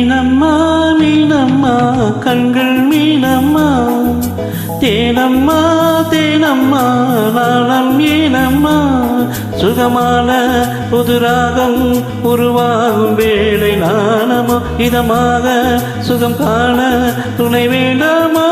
மீனம்மா மீனம்மா கண்கள் மீனம்மா தேனம்மா தேனம்மா நாணம் ஏனம்மா சுகமான புதுராகம் உருவாகும் வேளை நாணமோ இதமாக சுகம் காண துணை வேண்டாமா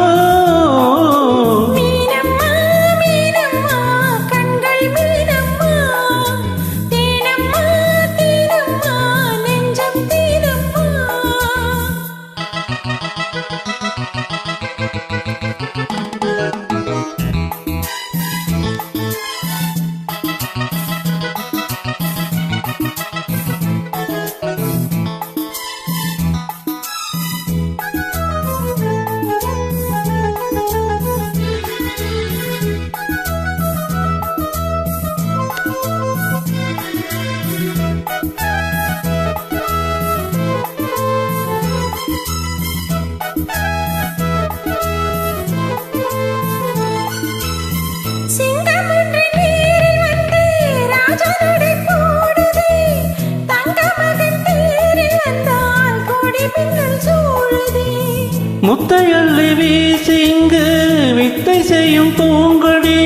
முத்தையள்ளி வீசி இங்கு வித்தை செய்யும் பூங்கொடி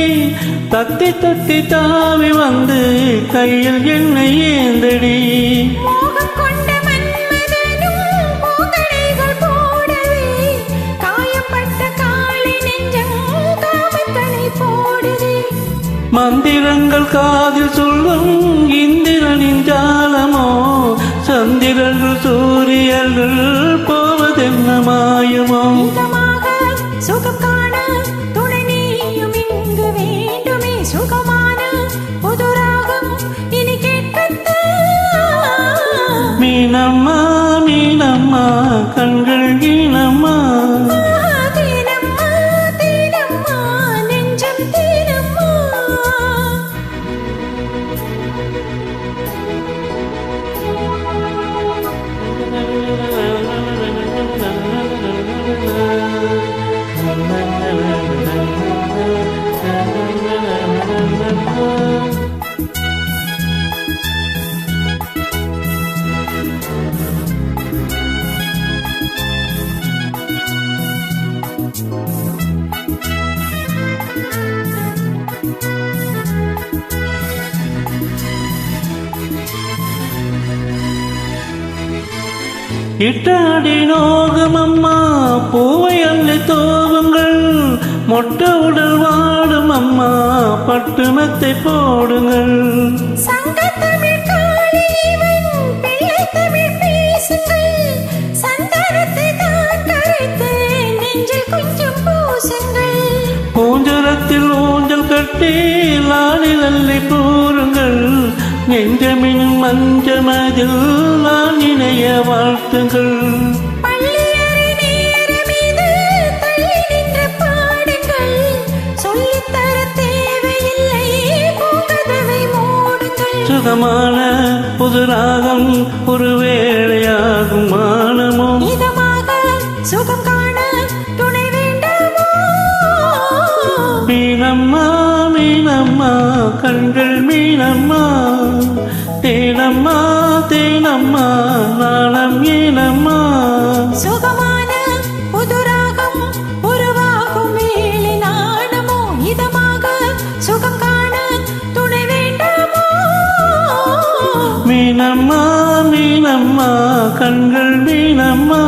தத்தி தத்தி தாவி வந்து கையில் என்னை ஏந்தடி மந்திரங்கள் காதில் சொல்லும் இந்திரனின் ஜாலமோ சந்திரர்கள் சூரியர்கள் போவதென்ன மாயமோ சுகம் காண துணை நீயும் இங்கு வேண்டுமே சுகமான புதுராகம் இனி கேட்கத்தான் மீனம்மா மீனம்மா கண்கள் ஈனம்மா இட்டாடி நோகமம்மா பூவை அள்ளி தோவுங்கள் மொட்டை உடல் வாடும் அம்மா பட்டுமத்தை போடுங்கள் பூஞ்சரத்தில் ஊஞ்சல் கட்டி லாடில் அள்ளி போருங்கள் நெஞ்சமின் மஞ்சமதில் நான் இணைய வாழ்த்துங்கள் சுகமான புதுராகம் ஒரு வேளையாகும் மானமோ சுகம் காண துணை வேண்டாமோ மீனம்மா மீனம்மா கண்கள் மீனம்மா தேனம்மா தேனம்மா நாணம் ஏனம்மா சுகமான புதுராகம் உருவாகும் வேளை நாணமோ இதமாக சுகம் காண துணை வேண்டாமோ மீனம்மா மீனம்மா கண்கள் மீனம்மா